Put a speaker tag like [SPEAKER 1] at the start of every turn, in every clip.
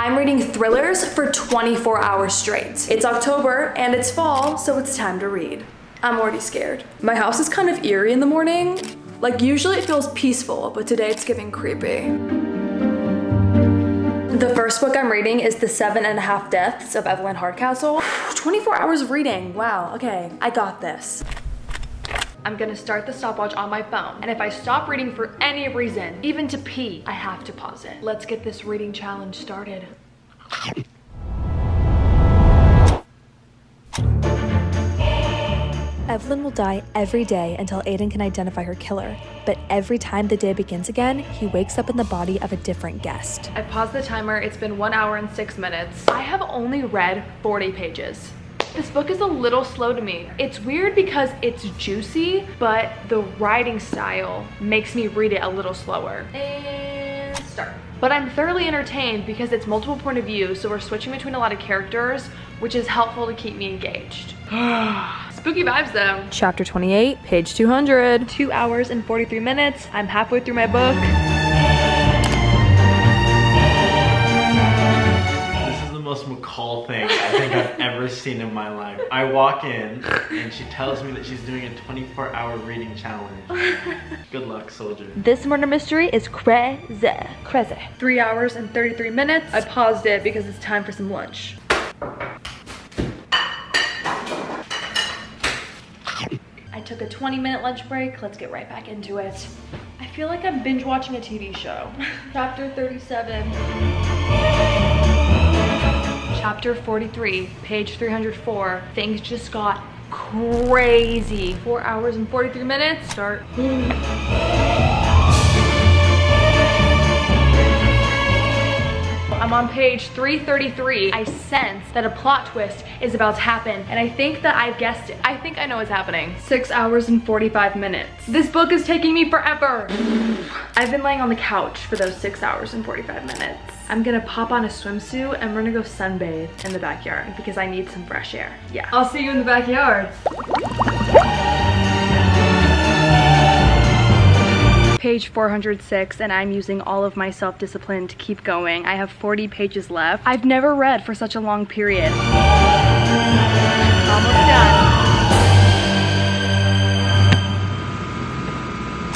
[SPEAKER 1] I'm reading thrillers for 24 hours straight. It's October and it's fall, so it's time to read. I'm already scared. My house is kind of eerie in the morning. Like usually it feels peaceful, but today it's giving creepy. The first book I'm reading is The 7.5 Deaths of Evelyn Hardcastle. 24 hours of reading, wow, okay, I got this. I'm gonna start the stopwatch on my phone, and if I stop reading for any reason, even to pee, I have to pause it. Let's get this reading challenge started.
[SPEAKER 2] Evelyn will die every day until Aiden can identify her killer, but every time the day begins again, he wakes up in the body of a different guest.
[SPEAKER 1] I paused the timer, it's been 1 hour and 6 minutes. I have only read 40 pages. This book is a little slow to me. It's weird because it's juicy, but the writing style makes me read it a little slower. And start. But I'm thoroughly entertained because it's multiple point of view, so we're switching between a lot of characters, which is helpful to keep me engaged. Spooky vibes though. Chapter 28, page 200. 2 hours and 43 minutes. I'm halfway through my book.
[SPEAKER 3] This is the most McCall thing I think I've ever seen in my life. I walk in and she tells me that she's doing a 24-hour reading challenge. Good luck, soldier.
[SPEAKER 1] This murder mystery is crazy. Crazy. 3 hours and 33 minutes. I paused it because it's time for some lunch. I took a 20-minute lunch break. Let's get right back into it. I feel like I'm binge watching a TV show. Chapter 37. Chapter 43, page 304. Things just got crazy. 4 hours and 43 minutes. Start. I'm on page 333. I sense that a plot twist is about to happen, and I think that I've guessed it. I think I know what's happening. 6 hours and 45 minutes. This book is taking me forever. I've been laying on the couch for those 6 hours and 45 minutes. I'm gonna pop on a swimsuit and we're gonna go sunbathe in the backyard because I need some fresh air. Yeah, I'll see you in the backyard. Page 406, and I'm using all of my self-discipline to keep going. I have 40 pages left. I've never read for such a long period. Almost done.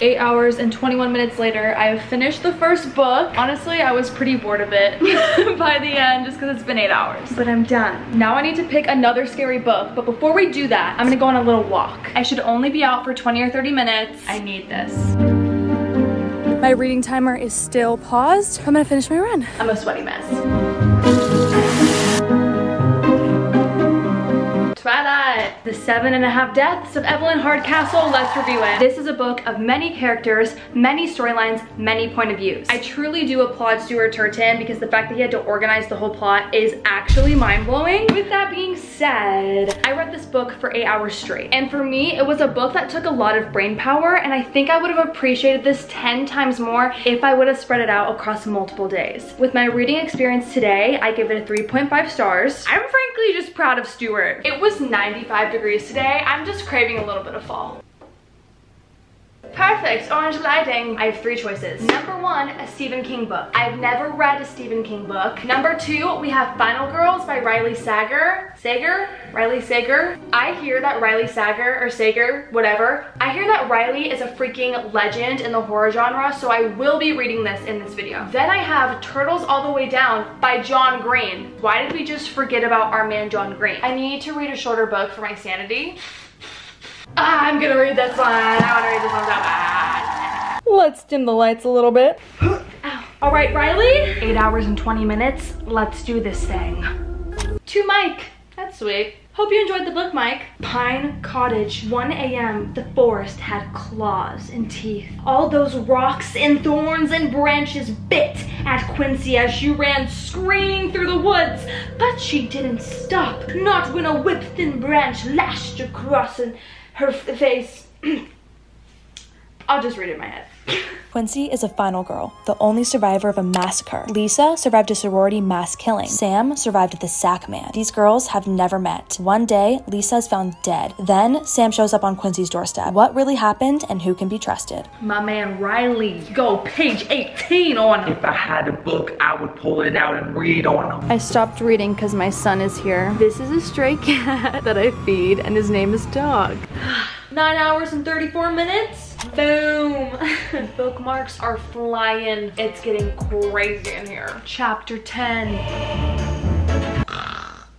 [SPEAKER 1] 8 hours and 21 minutes later, I have finished the first book. Honestly, I was pretty bored of it by the end just because it's been 8 hours. But I'm done. Now I need to pick another scary book, but before we do that, I'm gonna go on a little walk. I should only be out for 20 or 30 minutes. I need this. My reading timer is still paused. I'm gonna finish my run. I'm a sweaty mess. Twilight, The 7.5 Deaths of Evelyn Hardcastle. Let's review it. This is a book of many characters, many storylines, many point of views. I truly do applaud Stuart Turton because the fact that he had to organize the whole plot is actually mind-blowing. With that being said, I read this book for 8 hours straight. And for me, it was a book that took a lot of brain power, and I think I would have appreciated this 10 times more if I would have spread it out across multiple days. With my reading experience today, I give it a 3.5 stars. I'm frankly just proud of Stuart. It was 95 degrees today. I'm just craving a little bit of fall. Perfect, orange lighting. I have 3 choices. Number 1, a Stephen King book. I've never read a Stephen King book. Number 2, we have Final Girls by Riley Sager. Riley Sager. I hear that Riley Sager, or Sager, whatever. I hear that Riley is a freaking legend in the horror genre, so I will be reading this in this video. Then I have Turtles All the Way Down by John Green. Why did we just forget about our man John Green? I need to read a shorter book for my sanity. I'm gonna read this one. I wanna read this one so bad. Let's dim the lights a little bit. All right, Riley. 8 hours and 20 minutes. Let's do this thing. To Mike. That's sweet. Hope you enjoyed the book, Mike. Pine Cottage, 1 a.m. The forest had claws and teeth. All those rocks and thorns and branches bit at Quincy as she ran screaming through the woods. But she didn't stop, not when a whip-thin branch lashed across her face. I'll just read it in my head.
[SPEAKER 2] Quincy is a final girl, the only survivor of a massacre. Lisa survived a sorority mass killing. Sam survived the sack man. These girls have never met. One day, Lisa is found dead. Then, Sam shows up on Quincy's doorstep. What really happened and who can be trusted?
[SPEAKER 1] My man Riley, go page 18 on him.
[SPEAKER 4] If I had a book, I would pull it out and read on them.
[SPEAKER 5] I stopped reading because my son is here. This is a stray cat that I feed, and his name is Dog.
[SPEAKER 1] 9 hours and 34 minutes. Boom. Bookmarks are flying. It's getting crazy in here. Chapter 10.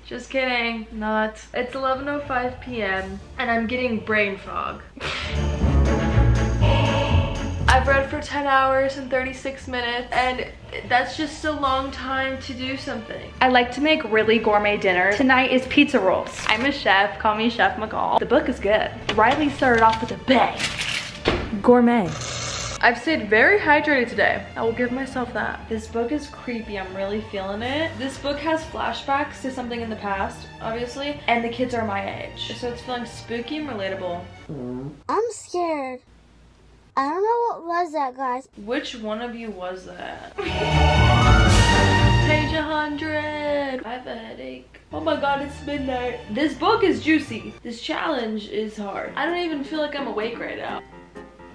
[SPEAKER 1] Just kidding. Not. It's 11:05 p.m. and I'm getting brain fog. I've read for 10 hours and 36 minutes and that's just a long time to do something. I like to make really gourmet dinner. Tonight is pizza rolls. I'm a chef, call me Chef McCall. The book is good. Riley started off with a bang. Gourmet. I've stayed very hydrated today. I will give myself that. This book is creepy, I'm really feeling it. This book has flashbacks to something in the past, obviously, and the kids are my age. So it's feeling spooky and relatable.
[SPEAKER 6] I'm scared. I don't know what was that, guys.
[SPEAKER 1] Which one of you was that? Page 100. I have a headache. Oh my god, it's midnight. This book is juicy. This challenge is hard. I don't even feel like I'm awake right now.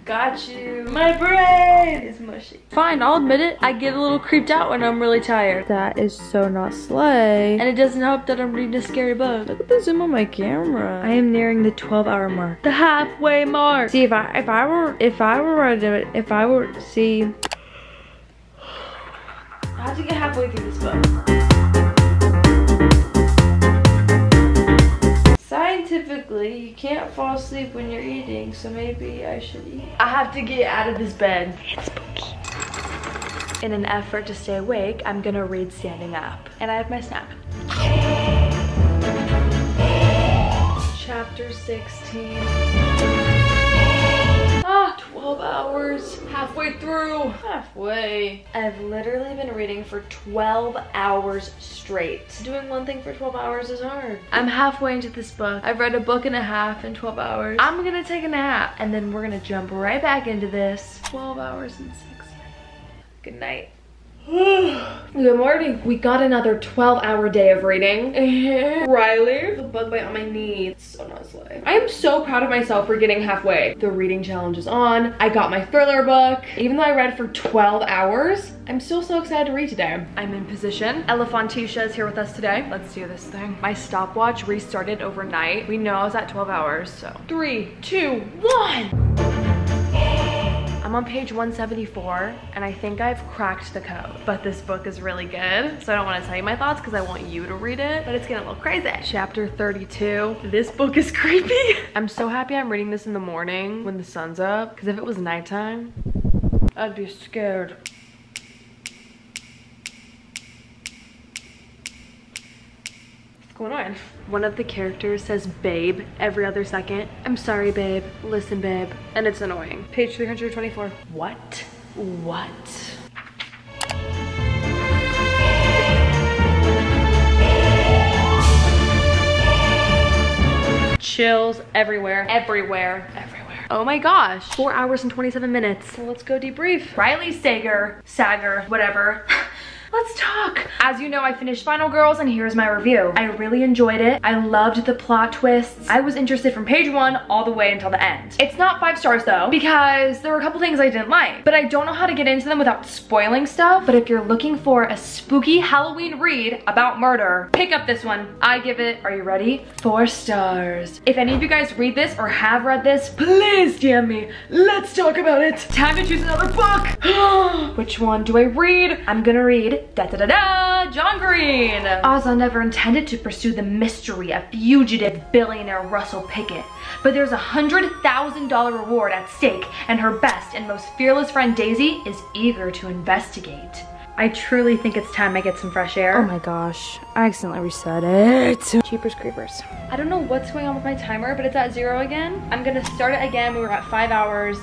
[SPEAKER 1] Got you. My brain is mushy. Fine, I'll admit it. I get a little creeped out when I'm really tired.
[SPEAKER 5] That is so not slay.
[SPEAKER 1] And it doesn't help that I'm reading a scary book.
[SPEAKER 5] Look at the zoom on my camera. I am nearing the 12-hour mark.
[SPEAKER 1] The halfway mark.
[SPEAKER 5] See, if I were to see.
[SPEAKER 1] I have to get halfway through this book. Scientifically, you can't fall asleep when you're eating, so maybe I should eat. I have to get out of this bed. It's spooky. In an effort to stay awake, I'm gonna read standing up. And I have my snack. Chapter 16. 12 hours. Halfway through. Halfway. I've literally been reading for 12 hours straight. Doing one thing for 12 hours is hard. I'm halfway into this book. I've read a book and a half in 12 hours. I'm gonna take a nap and then we're gonna jump right back into this. 12 hours and 6 minutes. Good night. Good morning. We got another 12-hour day of reading. Riley, the bug bite on my knee. It's so not slay. I am so proud of myself for getting halfway. The reading challenge is on. I got my thriller book. Even though I read for 12 hours, I'm still so excited to read today. I'm in position. Elephantisha is here with us today. Let's do this thing. My stopwatch restarted overnight. We know I was at 12 hours, so 3, 2, 1. I'm on page 174 and I think I've cracked the code, but this book is really good. So I don't want to tell you my thoughts because I want you to read it, but it's getting a little crazy. Chapter 32. This book is creepy. I'm so happy I'm reading this in the morning when the sun's up, because if it was nighttime, I'd be scared. What's going on? One of the characters says babe every other second. I'm sorry, babe. Listen, babe. And it's annoying. Page 324. What? What? Chills everywhere. Everywhere. Everywhere. Oh my gosh. 4 hours and 27 minutes. So let's go debrief. Riley Sager, whatever. Let's talk. As you know, I finished Final Girls and here's my review. I really enjoyed it. I loved the plot twists. I was interested from page 1 all the way until the end. It's not 5 stars though, because there were a couple things I didn't like, but I don't know how to get into them without spoiling stuff. But if you're looking for a spooky Halloween read about murder, pick up this one. I give it, are you ready? 4 stars. If any of you guys read this or have read this, please DM me. Let's talk about it. Time to choose another book. Which one do I read? I'm gonna read John Green. Ozza never intended to pursue the mystery of fugitive billionaire Russell Pickett, but there's a $100,000 reward at stake, and her best and most fearless friend Daisy is eager to investigate. I truly think it's time I get some fresh air.
[SPEAKER 5] Oh my gosh, I accidentally reset it.
[SPEAKER 1] Jeepers creepers. I don't know what's going on with my timer, but it's at 0 again. I'm gonna start it again. We were at 5 hours.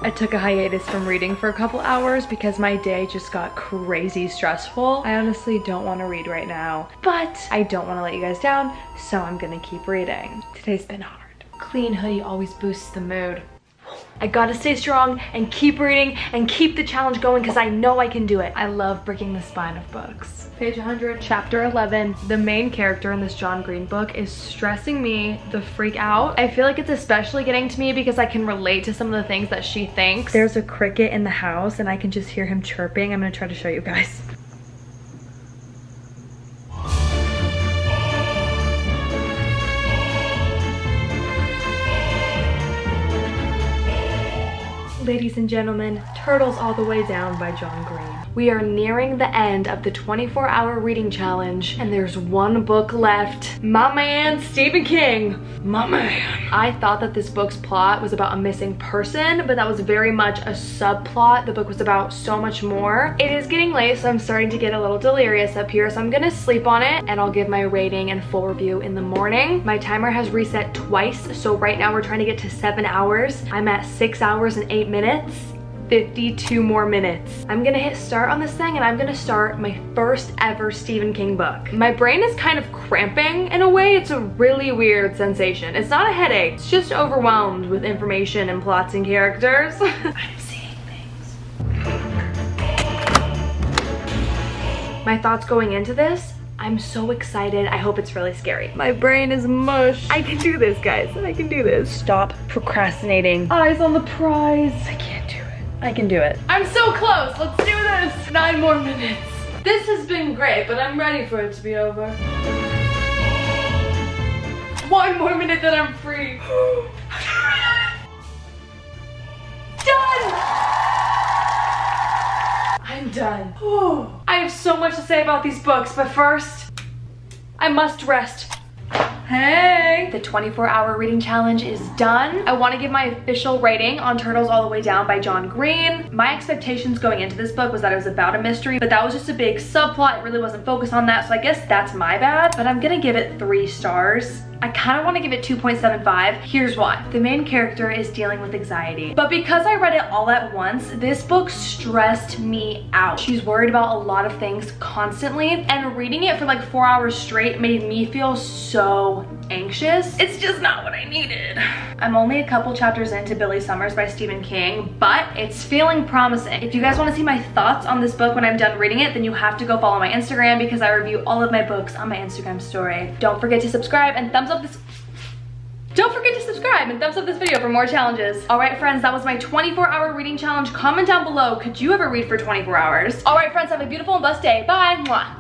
[SPEAKER 1] I took a hiatus from reading for a couple hours because my day just got crazy stressful. I honestly don't want to read right now, but I don't want to let you guys down, so I'm gonna keep reading. Today's been hard. Clean hoodie always boosts the mood. I gotta stay strong and keep reading and keep the challenge going because I know I can do it. I love breaking the spine of books. Page 100, chapter 11. The main character in this John Green book is stressing me the freak out. I feel like it's especially getting to me because I can relate to some of the things that she thinks. There's a cricket in the house and I can just hear him chirping. I'm gonna try to show you guys. Ladies and gentlemen, Turtles All the Way Down by John Green. We are nearing the end of the 24-hour reading challenge, and there's one book left. My man, Stephen King. My man. I thought that this book's plot was about a missing person, but that was very much a subplot. The book was about so much more. It is getting late, so I'm starting to get a little delirious up here, so I'm gonna sleep on it, and I'll give my rating and full review in the morning. My timer has reset twice, so right now we're trying to get to 7 hours. I'm at 6 hours and 8 minutes. 52 more minutes. I'm gonna hit start on this thing and I'm gonna start my first ever Stephen King book. My brain is kind of cramping in a way. It's a really weird sensation. It's not a headache, it's just overwhelmed with information and plots and characters. I'm seeing things. My thoughts going into this, I'm so excited. I hope it's really scary. My brain is mush. I can do this, guys. I can do this. Stop procrastinating. Eyes on the prize. I can't do it. I can do it. I'm so close. Let's do this. 9 more minutes. This has been great, but I'm ready for it to be over. 1 more minute, then I'm free. Done! I'm done. I have so much to say about these books, but first, I must rest. Hey! The 24-hour reading challenge is done. I want to give my official rating on Turtles All the Way Down by John Green. My expectations going into this book was that it was about a mystery, but that was just a big subplot. It really wasn't focused on that, so I guess that's my bad. But I'm gonna give it 3 stars. I kind of want to give it 2.75. Here's why. The main character is dealing with anxiety. But because I read it all at once, this book stressed me out. She's worried about a lot of things constantly, and reading it for like 4 hours straight made me feel so anxious. It's just not what I needed. I'm only a couple chapters into Billy Summers by Stephen King, but it's feeling promising. If you guys want to see my thoughts on this book when I'm done reading it, then you have to go follow my Instagram because I review all of my books on my Instagram story. Don't forget to subscribe and thumbs up this video for more challenges. All right, friends, that was my 24-hour reading challenge. Comment down below, could you ever read for 24 hours? All right, friends, have a beautiful and blessed day. Bye. Mwah.